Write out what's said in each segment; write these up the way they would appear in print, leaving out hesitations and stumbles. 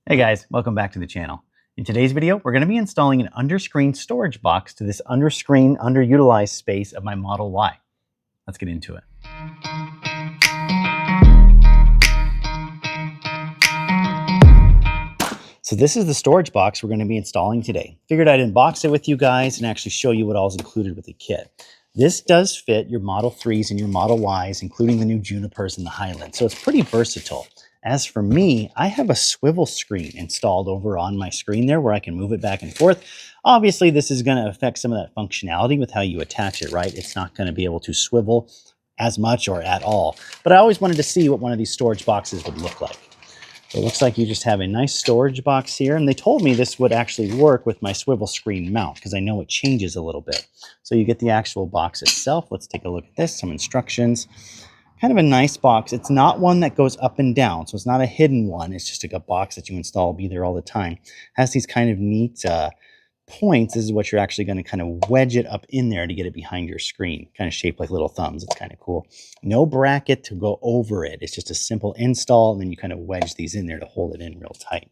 Hey guys, welcome back to the channel. In today's video, we're going to be installing an under-screen storage box to this under-screen, underutilized space of my Model Y. Let's get into it. So this is the storage box we're going to be installing today. Figured I'd unbox it with you guys and actually show you what all is included with the kit. This does fit your Model 3s and your Model Ys, including the new Junipers and the Highland. So it's pretty versatile. As for me, I have a swivel screen installed over on my screen there where I can move it back and forth. Obviously, this is going to affect some of that functionality with how you attach it, right? It's not going to be able to swivel as much or at all. But I always wanted to see what one of these storage boxes would look like. So it looks like you just have a nice storage box here. And they told me this would actually work with my swivel screen mount because I know it changes a little bit. So you get the actual box itself. Let's take a look at this, some instructions. Kind of a nice box. It's not one that goes up and down, so it's not a hidden one. It's just like a box that you install, be there all the time. It has these kind of neat points. This is what you're actually going to kind of wedge it up in there to get it behind your screen, kind of shaped like little thumbs. It's kind of cool. No bracket to go over it. It's just a simple install, and then you kind of wedge these in there to hold it in real tight.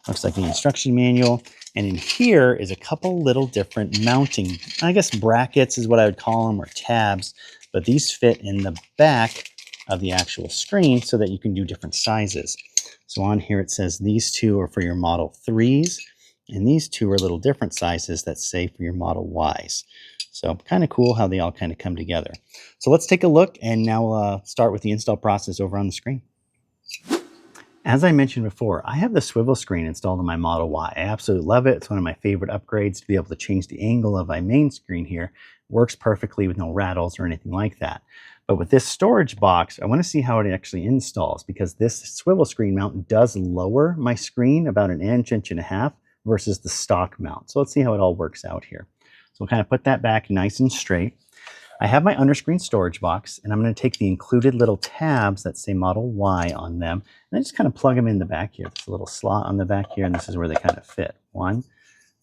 Looks like the instruction manual. And in here is a couple little different mounting, I guess brackets is what I would call them, or tabs. But these fit in the back of the actual screen so that you can do different sizes. So on here it says these two are for your Model 3s, and these two are little different sizes that say for your Model Ys. So kind of cool how they all kind of come together. So let's take a look, and now we'll start with the install process over on the screen. As I mentioned before, I have the swivel screen installed on my Model Y. I absolutely love it. It's one of my favorite upgrades to be able to change the angle of my main screen here. Works perfectly with no rattles or anything like that. But with this storage box, I want to see how it actually installs, because this swivel screen mount does lower my screen about an inch, inch and a half versus the stock mount. So let's see how it all works out here. So we'll kind of put that back nice and straight. I have my under-screen storage box, and I'm going to take the included little tabs that say Model Y on them, and I just kind of plug them in the back here. There's a little slot on the back here, and this is where they kind of fit. One,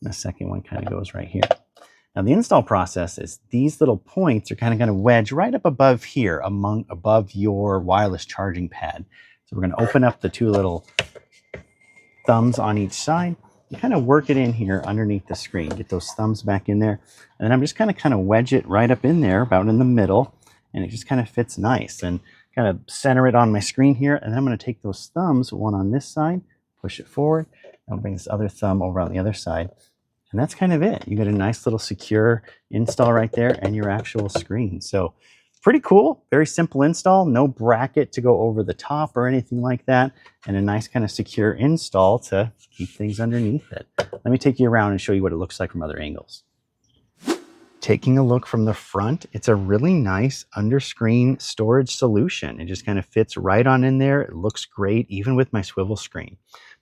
and the second one kind of goes right here. Now the install process is these little points are kind of going to wedge right up above here, above your wireless charging pad. So we're going to open up the two little thumbs on each side. You kind of work it in here underneath the screen. Get those thumbs back in there. And then I'm just kind of wedge it right up in there, about in the middle. And it just kind of fits nice. And kind of center it on my screen here. And then I'm going to take those thumbs, one on this side, push it forward. I'll bring this other thumb over on the other side. And that's kind of it. You get a nice little secure install right there and your actual screen. So pretty cool, very simple install, no bracket to go over the top or anything like that, and a nice kind of secure install to keep things underneath it. Let me take you around and show you what it looks like from other angles. Taking a look from the front, it's a really nice under-screen storage solution. It just kind of fits right on in there. It looks great, even with my swivel screen.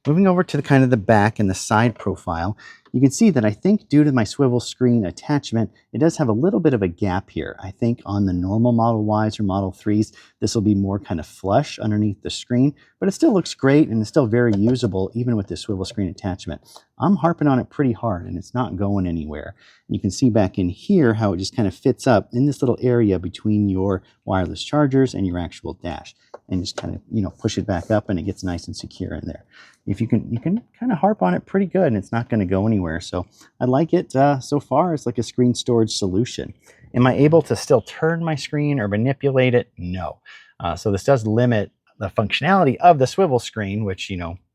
Moving over to the kind of the back and the side profile, you can see that I think due to my swivel screen attachment, it does have a little bit of a gap here. I think on the normal Model Ys or Model 3s, this will be more kind of flush underneath the screen, but it still looks great and it's still very usable even with the swivel screen attachment. I'm harping on it pretty hard and it's not going anywhere. You can see back in here how it just kind of fits up in this little area between your wireless chargers and your actual dash. And just kind of, push it back up and it gets nice and secure in there. If you can kind of harp on it pretty good and it's not going to go anywhere. So I like it so far as like a screen storage solution. Am I able to still turn my screen or manipulate it? No. So this does limit the functionality of the swivel screen, which,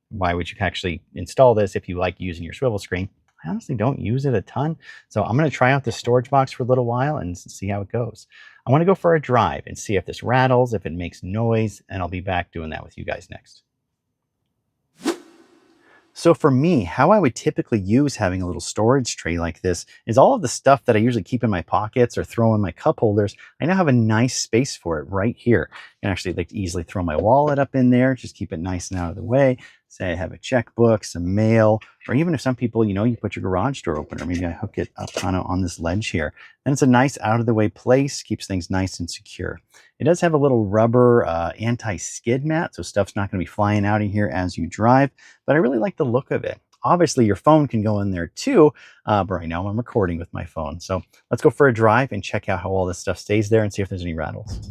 why would you actually install this if you like using your swivel screen? I honestly don't use it a ton. So I'm going to try out this storage box for a little while and see how it goes. I want to go for a drive and see if this rattles, if it makes noise, and I'll be back doing that with you guys next. So for me, how I would typically use having a little storage tray like this is all of the stuff that I usually keep in my pockets or throw in my cup holders. I now have a nice space for it right here. I can actually easily throw my wallet up in there, just keep it nice and out of the way. Say I have a checkbook, some mail, or even if some people, you put your garage door opener, maybe I hook it up kind of on this ledge here. And it's a nice out of the way place, keeps things nice and secure. It does have a little rubber anti-skid mat, so stuff's not going to be flying out of here as you drive, but I really like the look of it. Obviously, your phone can go in there too, but right now I'm recording with my phone. So let's go for a drive and check out how all this stuff stays there and see if there's any rattles.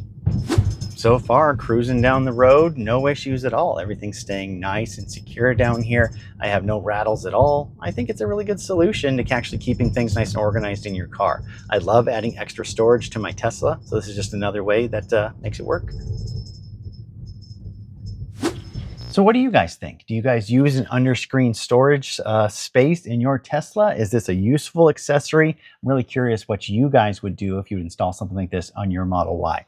So far, cruising down the road, no issues at all. Everything's staying nice and secure down here. I have no rattles at all. I think it's a really good solution to actually keeping things nice and organized in your car. I love adding extra storage to my Tesla, so this is just another way that makes it work. So what do you guys think? Do you guys use an underscreen storage space in your Tesla? Is this a useful accessory? I'm really curious what you guys would do if you would install something like this on your Model Y.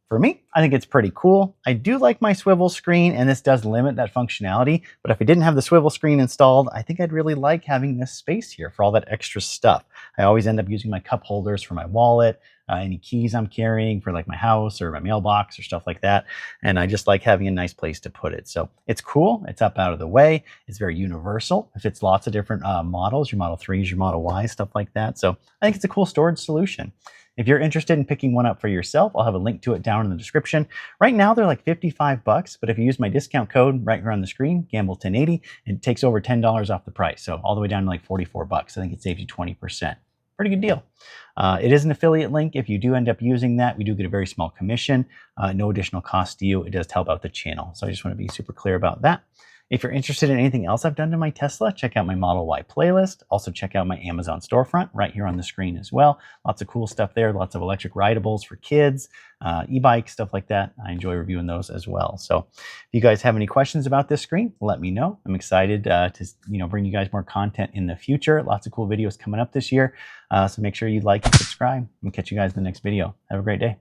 For me, I think it's pretty cool. I do like my swivel screen, and this does limit that functionality, but if I didn't have the swivel screen installed, I think I'd really like having this space here for all that extra stuff. I always end up using my cup holders for my wallet, any keys I'm carrying for like my house or my mailbox or stuff like that, and I just like having a nice place to put it. So it's cool, it's up out of the way, it's very universal. It fits lots of different models, your Model 3s, your Model Ys, stuff like that. So I think it's a cool storage solution. If you're interested in picking one up for yourself, I'll have a link to it down in the description. Right now, they're like 55 bucks, but if you use my discount code right here on the screen, Gamble1080, it takes over $10 off the price. So all the way down to like 44 bucks. I think it saves you 20%. Pretty good deal. It is an affiliate link. If you do end up using that, we do get a very small commission, no additional cost to you. It does help out the channel. So I just want to be super clear about that. If you're interested in anything else I've done to my Tesla, check out my Model Y playlist. Also check out my Amazon storefront right here on the screen as well. Lots of cool stuff there. Lots of electric rideables for kids, e-bikes, stuff like that. I enjoy reviewing those as well. So if you guys have any questions about this screen, let me know. I'm excited to bring you guys more content in the future. Lots of cool videos coming up this year. So make sure you like and subscribe, and catch you guys in the next video. Have a great day.